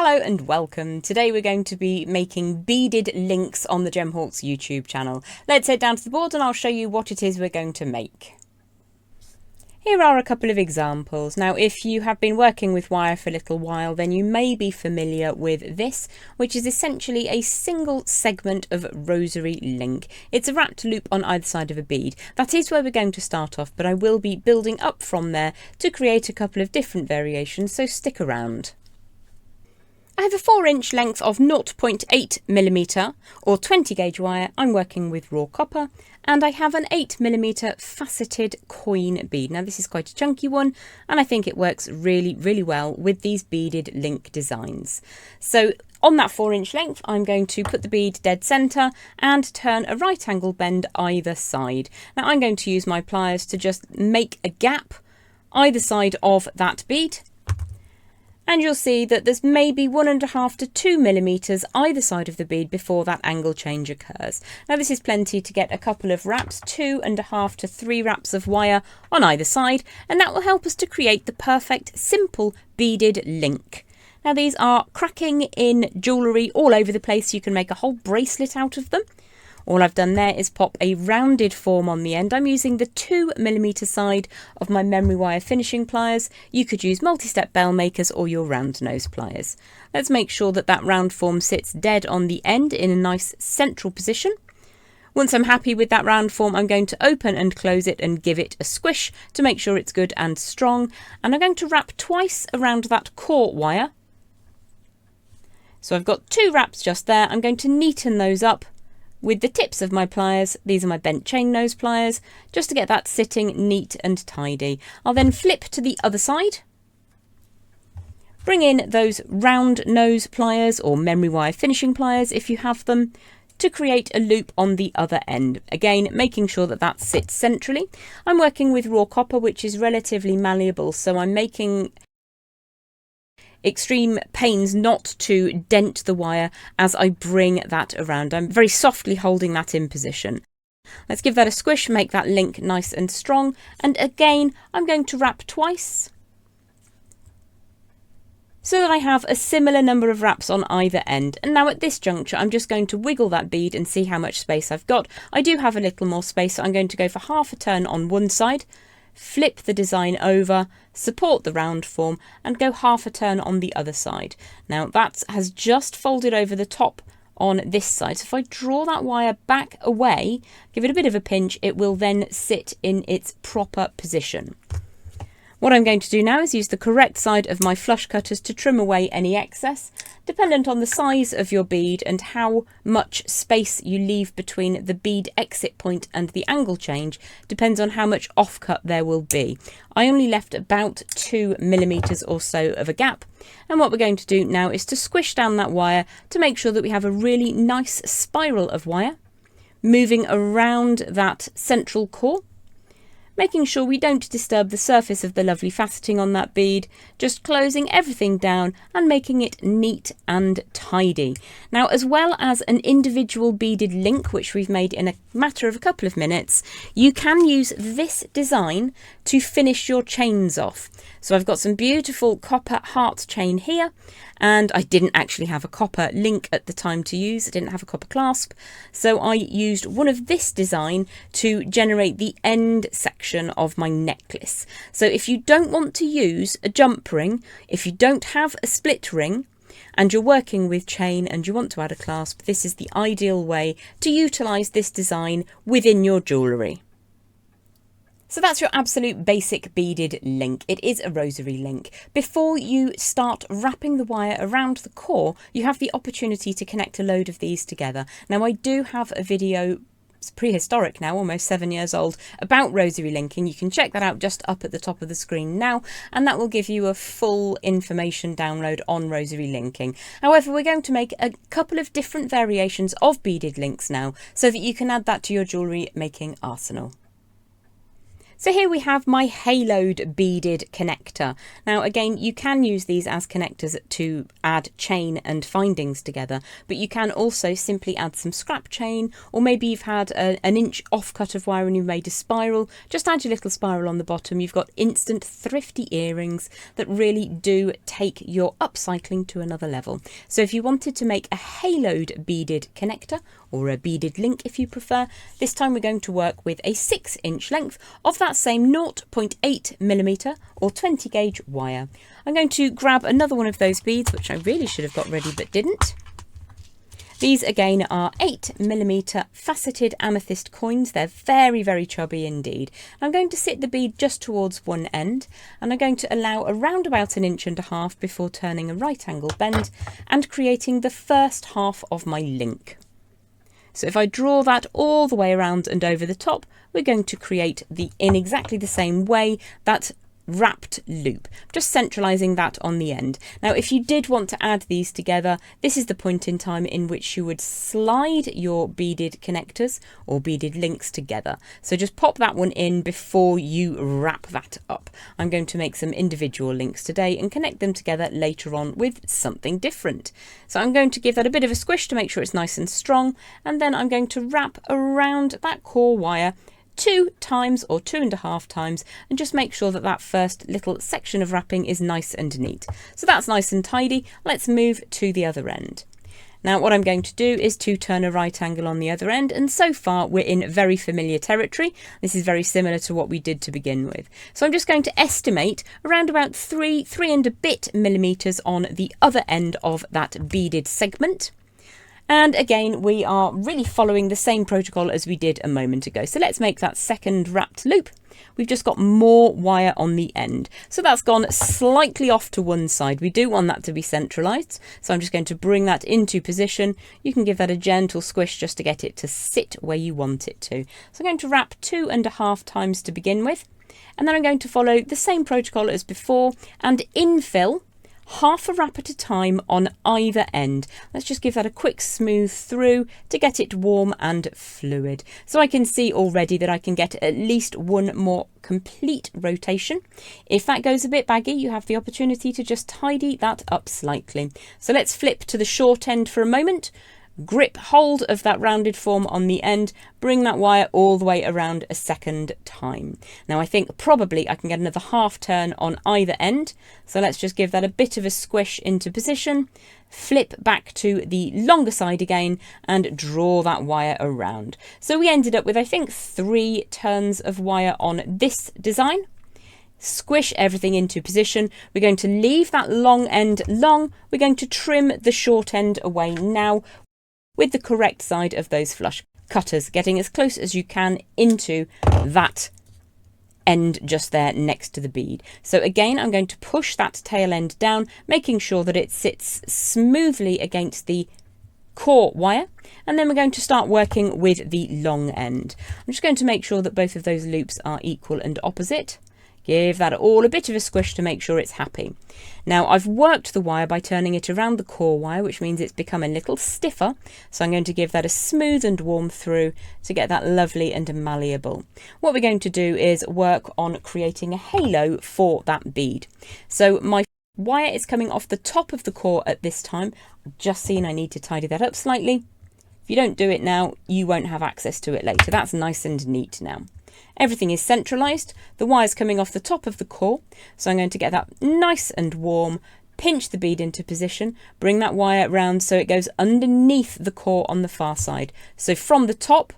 Hello and welcome. Today we're going to be making beaded links on the Gemhawks YouTube channel. Let's head down to the board and I'll show you what it is we're going to make. Here are a couple of examples. Now, if you have been working with wire for a little while, then you may be familiar with this, which is essentially a single segment of rosary link. It's a wrapped loop on either side of a bead. That is where we're going to start off, but I will be building up from there to create a couple of different variations, so stick around. I have a 4-inch length of 0.8mm or 20 gauge wire. I'm working with raw copper, and I have an 8mm faceted coin bead. Now this is quite a chunky one, and I think it works really well with these beaded link designs. So on that 4-inch length, I'm going to put the bead dead center and turn a right angle bend either side. Now I'm going to use my pliers to just make a gap either side of that bead. And you'll see that there's maybe 1.5 to 2mm either side of the bead before that angle change occurs. Now this is plenty to get a couple of wraps, 2.5 to 3 wraps of wire on either side, and that will help us to create the perfect simple beaded link. Now these are cracking in jewellery all over the place. You can make a whole bracelet out of them. All I've done there is pop a rounded form on the end. I'm using the 2mm side of my memory wire finishing pliers. You could use multi-step bell makers or your round nose pliers. Let's make sure that that round form sits dead on the end in a nice central position. Once I'm happy with that round form, I'm going to open and close it and give it a squish to make sure it's good and strong. And I'm going to wrap twice around that core wire. So I've got 2 wraps just there. I'm going to neaten those up with the tips of my pliers. These are my bent chain nose pliers, just to get that sitting neat and tidy. I'll then flip to the other side, bring in those round nose pliers or memory wire finishing pliers if you have them, to create a loop on the other end. Again, making sure that that sits centrally. I'm working with raw copper, which is relatively malleable, so I'm making extreme pains not to dent the wire as I bring that around. I'm very softly holding that in position. Let's give that a squish, make that link nice and strong. And again, I'm going to wrap twice so that I have a similar number of wraps on either end. And now at this juncture, I'm just going to wiggle that bead and see how much space I've got. I do have a little more space, so I'm going to go for half a turn on one side, flip the design over, support the round form, and go half a turn on the other side. Now that has just folded over the top on this side. So if I draw that wire back away, give it a bit of a pinch, it will then sit in its proper position. What I'm going to do now is use the correct side of my flush cutters to trim away any excess. Dependent on the size of your bead and how much space you leave between the bead exit point and the angle change, depends on how much offcut there will be. I only left about 2mm or so of a gap. And what we're going to do now is to squish down that wire to make sure that we have a really nice spiral of wire moving around that central core, making sure we don't disturb the surface of the lovely faceting on that bead, just closing everything down and making it neat and tidy. Now, as well as an individual beaded link, which we've made in a matter of a couple of minutes, you can use this design to finish your chains off. So I've got some beautiful copper heart chain here, and I didn't actually have a copper link at the time to use. I didn't have a copper clasp, so I used one of this design to generate the end section of my necklace. So if you don't want to use a jump ring, if you don't have a split ring, and you're working with chain and you want to add a clasp, this is the ideal way to utilise this design within your jewellery. So that's your absolute basic beaded link. It is a rosary link. Before you start wrapping the wire around the core, you have the opportunity to connect a load of these together. Now I do have a video, it's prehistoric now, almost 7 years old, about rosary linking. You can check that out just up at the top of the screen now, and that will give you a full information download on rosary linking. However, we're going to make a couple of different variations of beaded links now so that you can add that to your jewellery making arsenal. So here we have my haloed beaded connector. Now again, you can use these as connectors to add chain and findings together, but you can also simply add some scrap chain, or maybe you've had an inch offcut of wire and you've made a spiral. Just add your little spiral on the bottom. You've got instant thrifty earrings that really do take your upcycling to another level. So if you wanted to make a haloed beaded connector, or a beaded link if you prefer, this time we're going to work with a 6-inch length of that same 0.8mm or 20 gauge wire. I'm going to grab another one of those beads, which I really should have got ready but didn't. These again are 8mm faceted amethyst coins. They're very, very chubby indeed. I'm going to sit the bead just towards one end, and I'm going to allow around about 1.5 inches before turning a right angle bend and creating the first half of my link. So if I draw that all the way around and over the top, we're going to create in exactly the same way that wrapped loop, just centralizing that on the end. Now if you did want to add these together, this is the point in time in which you would slide your beaded connectors or beaded links together. So just pop that one in before you wrap that up. I'm going to make some individual links today and connect them together later on with something different. So I'm going to give that a bit of a squish to make sure it's nice and strong, and then I'm going to wrap around that core wire 2 times or 2.5 times, and just make sure that that first little section of wrapping is nice and neat. So that's nice and tidy. Let's move to the other end. Now what I'm going to do is to turn a right angle on the other end, and so far we're in very familiar territory. This is very similar to what we did to begin with. So I'm just going to estimate around about 3 and a bit millimeters on the other end of that beaded segment. And again, we are really following the same protocol as we did a moment ago. So let's make that second wrapped loop. We've just got more wire on the end. So that's gone slightly off to one side. We do want that to be centralized. So I'm just going to bring that into position. You can give that a gentle squish just to get it to sit where you want it to. So I'm going to wrap 2.5 times to begin with. And then I'm going to follow the same protocol as before and infill half a wrap at a time on either end. Let's just give that a quick smooth through to get it warm and fluid. So I can see already that I can get at least one more complete rotation. If that goes a bit baggy, you have the opportunity to just tidy that up slightly. So let's flip to the short end for a moment. Grip hold of that rounded form on the end, bring that wire all the way around a second time. Now I think probably I can get another half turn on either end, so let's just give that a bit of a squish into position, flip back to the longer side again and draw that wire around. So we ended up with, I think, 3 turns of wire on this design. Squish everything into position. We're going to leave that long end long. We're going to trim the short end away now with the correct side of those flush cutters, getting as close as you can into that end just there next to the bead. So again, I'm going to push that tail end down, making sure that it sits smoothly against the core wire, and then we're going to start working with the long end. I'm just going to make sure that both of those loops are equal and opposite. Give that all a bit of a squish to make sure it's happy. Now I've worked the wire by turning it around the core wire, which means it's become a little stiffer. So I'm going to give that a smooth and warm through to get that lovely and malleable. What we're going to do is work on creating a halo for that bead. So my wire is coming off the top of the core at this time. I've just seen I need to tidy that up slightly. If you don't do it now, you won't have access to it later. That's nice and neat now. Everything is centralized. The wire's coming off the top of the core. So I'm going to get that nice and warm, pinch the bead into position, bring that wire round so it goes underneath the core on the far side. So from the top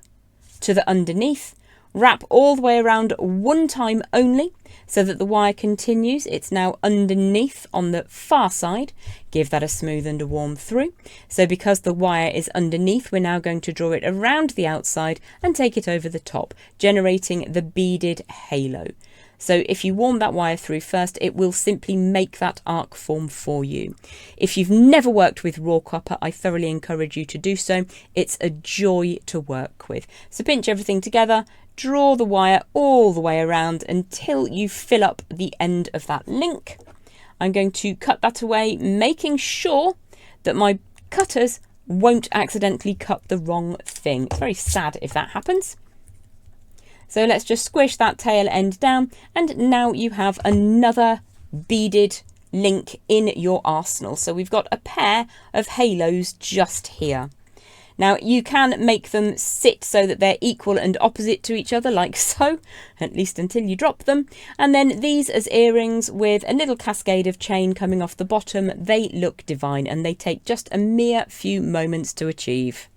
to the underneath, wrap all the way around one time only so that the wire continues. It's now underneath on the far side. Give that a smooth and a warm through. So because the wire is underneath, we're now going to draw it around the outside and take it over the top, generating the beaded halo. So if you warm that wire through first, it will simply make that arc form for you. If you've never worked with raw copper, I thoroughly encourage you to do so. It's a joy to work with. So pinch everything together, draw the wire all the way around until you fill up the end of that link. I'm going to cut that away, making sure that my cutters won't accidentally cut the wrong thing. It's very sad if that happens. So let's just squish that tail end down, and now you have another beaded link in your arsenal. So we've got a pair of halos just here. Now you can make them sit so that they're equal and opposite to each other, like so, at least until you drop them. And then these as earrings with a little cascade of chain coming off the bottom. They look divine, and they take just a mere few moments to achieve.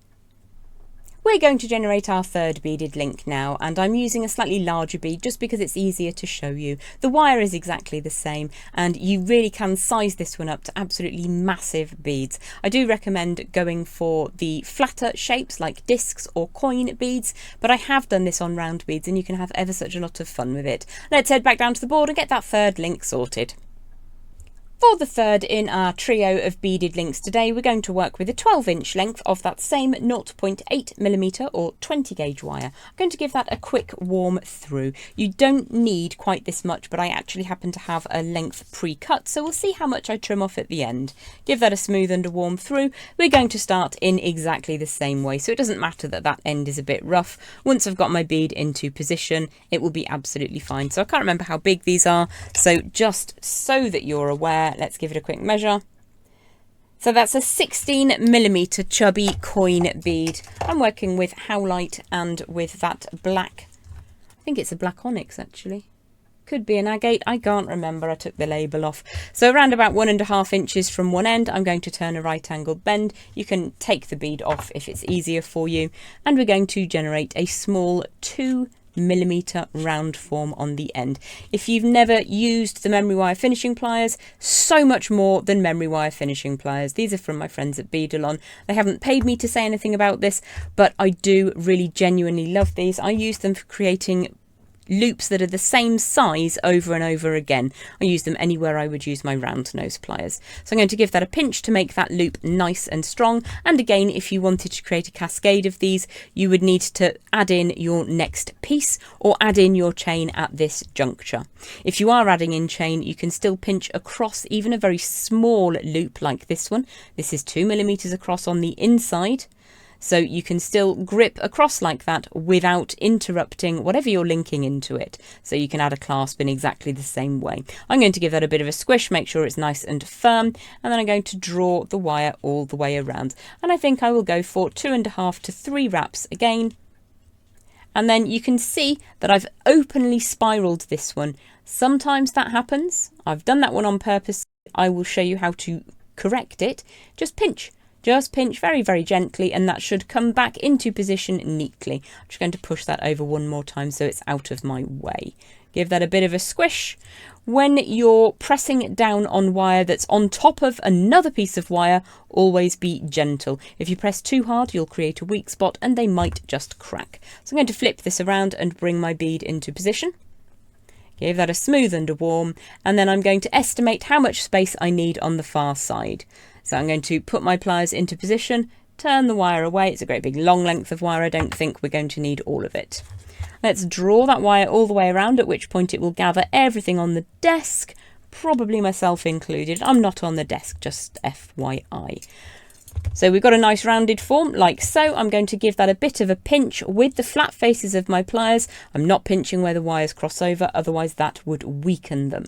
We're going to generate our third beaded link now, and I'm using a slightly larger bead just because it's easier to show you. The wire is exactly the same, and you really can size this one up to absolutely massive beads. I do recommend going for the flatter shapes like discs or coin beads, but I have done this on round beads and you can have ever such a lot of fun with it. Let's head back down to the board and get that third link sorted. For the third in our trio of beaded links today, we're going to work with a 12-inch length of that same 0.8mm or 20 gauge wire. I'm going to give that a quick warm through. You don't need quite this much, but I actually happen to have a length pre-cut, so we'll see how much I trim off at the end. Give that a smooth and a warm through. We're going to start in exactly the same way, so it doesn't matter that that end is a bit rough. Once I've got my bead into position, it will be absolutely fine. So I can't remember how big these are, so just so that you're aware, let's give it a quick measure. So that's a 16mm chubby coin bead. I'm working with howlite and with that black, I think it's a black onyx actually. Could be an agate, I can't remember, I took the label off. So around about 1.5 inches from one end, I'm going to turn a right angled bend. You can take the bead off if it's easier for you. And we're going to generate a small 2mm round form on the end. If you've never used the memory wire finishing pliers, so much more than memory wire finishing pliers. These are from my friends at Beaded. They haven't paid me to say anything about this, but I do really genuinely love these. I use them for creating loops that are the same size over and over again. I use them anywhere I would use my round nose pliers. So I'm going to give that a pinch to make that loop nice and strong. And again, if you wanted to create a cascade of these, you would need to add in your next piece or add in your chain at this juncture. If you are adding in chain, you can still pinch across even a very small loop like this one. This is 2mm across on the inside. So you can still grip across like that without interrupting whatever you're linking into it. So you can add a clasp in exactly the same way. I'm going to give that a bit of a squish, make sure it's nice and firm, and then I'm going to draw the wire all the way around. And I think I will go for 2.5 to 3 wraps again. And then you can see that I've openly spiraled this one. Sometimes that happens. I've done that one on purpose. I will show you how to correct it. Just pinch. Just pinch very, very gently, and that should come back into position neatly. I'm just going to push that over one more time so it's out of my way. Give that a bit of a squish. When you're pressing down on wire that's on top of another piece of wire, always be gentle. If you press too hard, you'll create a weak spot and they might just crack. So I'm going to flip this around and bring my bead into position. Give that a smooth and a warm, and then I'm going to estimate how much space I need on the far side. So I'm going to put my pliers into position, turn the wire away. It's a great big long length of wire. I don't think we're going to need all of it. Let's draw that wire all the way around, at which point it will gather everything on the desk, probably myself included. I'm not on the desk, just FYI. So we've got a nice rounded form like so. I'm going to give that a bit of a pinch with the flat faces of my pliers. I'm not pinching where the wires cross over, otherwise that would weaken them.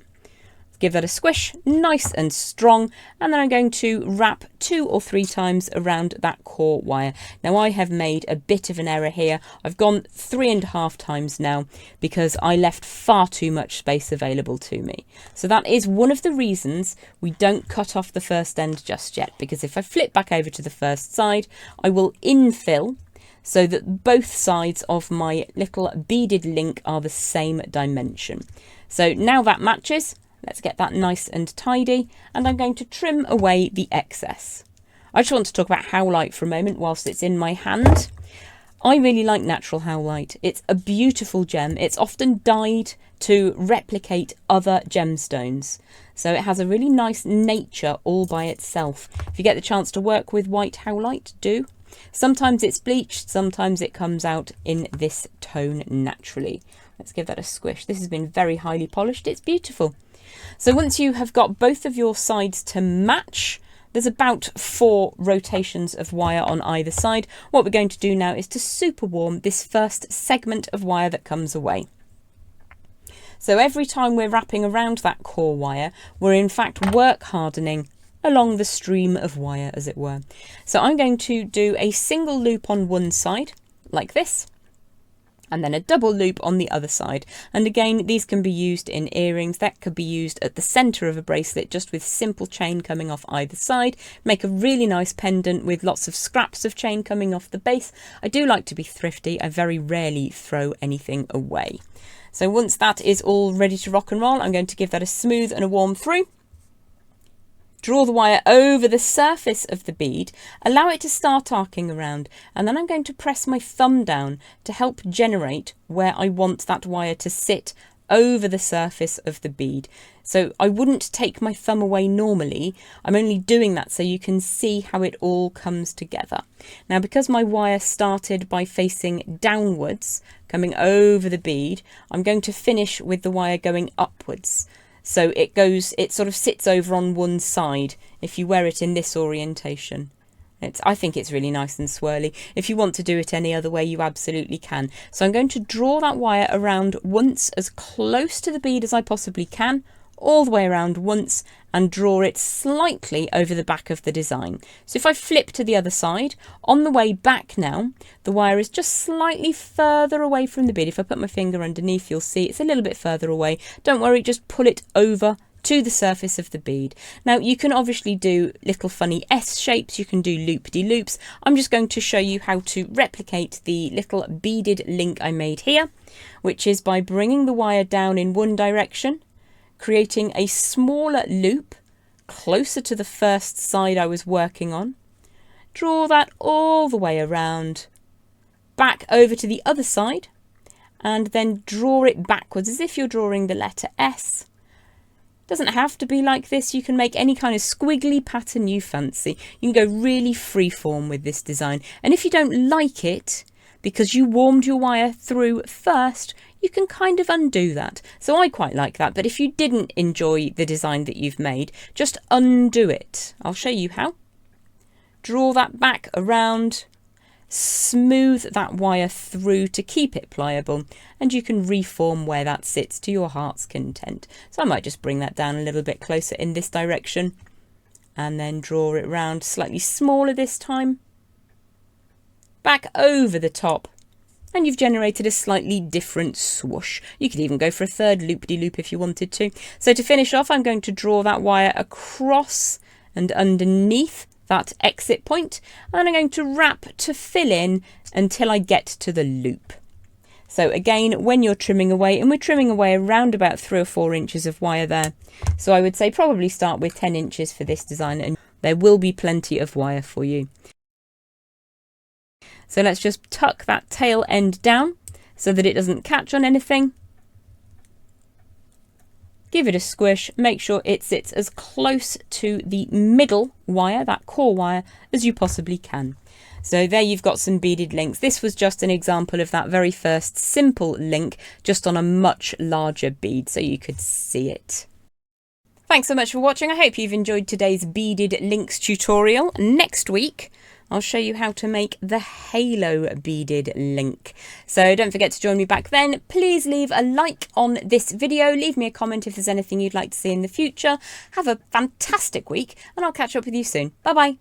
Give that a squish, nice and strong, and then I'm going to wrap 2 or 3 times around that core wire. Now I have made a bit of an error here. I've gone 3.5 times now because I left far too much space available to me. So that is one of the reasons we don't cut off the first end just yet, because if I flip back over to the first side, I will infill so that both sides of my little beaded link are the same dimension. So now that matches. Let's get that nice and tidy, and I'm going to trim away the excess. I just want to talk about howlite for a moment whilst it's in my hand. I really like natural howlite. It's a beautiful gem. It's often dyed to replicate other gemstones. So it has a really nice nature all by itself. If you get the chance to work with white howlite, do. Sometimes it's bleached, sometimes it comes out in this tone naturally. Let's give that a squish. This has been very highly polished. It's beautiful. So once you have got both of your sides to match, There's about 4 rotations of wire on either side. What we're going to do now is to super warm this first segment of wire that comes away. So every time we're wrapping around that core wire, we're in fact work hardening along the stream of wire, as it were. So I'm going to do a single loop on one side, like this, and then a double loop on the other side. And again, these can be used in earrings. That could be used at the centre of a bracelet, just with simple chain coming off either side. Make a really nice pendant with lots of scraps of chain coming off the base. I do like to be thrifty. I very rarely throw anything away. So once that is all ready to rock and roll, I'm going to give that a smooth and a warm through. Draw the wire over the surface of the bead, allow it to start arcing around, and then I'm going to press my thumb down to help generate where I want that wire to sit over the surface of the bead. So I wouldn't take my thumb away normally. I'm only doing that so you can see how it all comes together. Now, because my wire started by facing downwards, coming over the bead, I'm going to finish with the wire going upwards. So it sort of sits over on one side if you wear it in this orientation. I think it's really nice and swirly. If you want to do it any other way, you absolutely can. So I'm going to draw that wire around once, as close to the bead as I possibly can, all the way around once, and draw it slightly over the back of the design. So if I flip to the other side, on the way back now, the wire is just slightly further away from the bead. If I put my finger underneath, you'll see it's a little bit further away. Don't worry, just pull it over to the surface of the bead. Now, you can obviously do little funny S shapes, you can do loop-de-loops. I'm just going to show you how to replicate the little beaded link I made here, which is by bringing the wire down in one direction, creating a smaller loop closer to the first side I was working on. Draw that all the way around, back over to the other side, and then draw it backwards as if you're drawing the letter S. Doesn't have to be like this. You can make any kind of squiggly pattern you fancy. You can go really freeform with this design. And if you don't like it, because you warmed your wire through first, you can kind of undo that. So I quite like that. But if you didn't enjoy the design that you've made, just undo it. I'll show you how. Draw that back around, smooth that wire through to keep it pliable, and you can reform where that sits to your heart's content. So I might just bring that down a little bit closer in this direction, and then draw it round slightly smaller this time, back over the top, and you've generated a slightly different swoosh. You could even go for a third loop-de-loop if you wanted to. So to finish off, I'm going to draw that wire across and underneath that exit point, and I'm going to wrap to fill in until I get to the loop. So again, when you're trimming away, and we're trimming away around about 3 or 4 inches of wire there, so I would say probably start with 10 inches for this design, and there will be plenty of wire for you. So let's just tuck that tail end down so that it doesn't catch on anything. Give it a squish, make sure it sits as close to the middle wire, that core wire, as you possibly can. So there you've got some beaded links. This was just an example of that very first simple link, just on a much larger bead so you could see it. Thanks so much for watching. I hope you've enjoyed today's beaded links tutorial. Next week, I'll show you how to make the halo beaded link. So don't forget to join me back then. Please leave a like on this video. Leave me a comment if there's anything you'd like to see in the future. Have a fantastic week, and I'll catch up with you soon. Bye bye.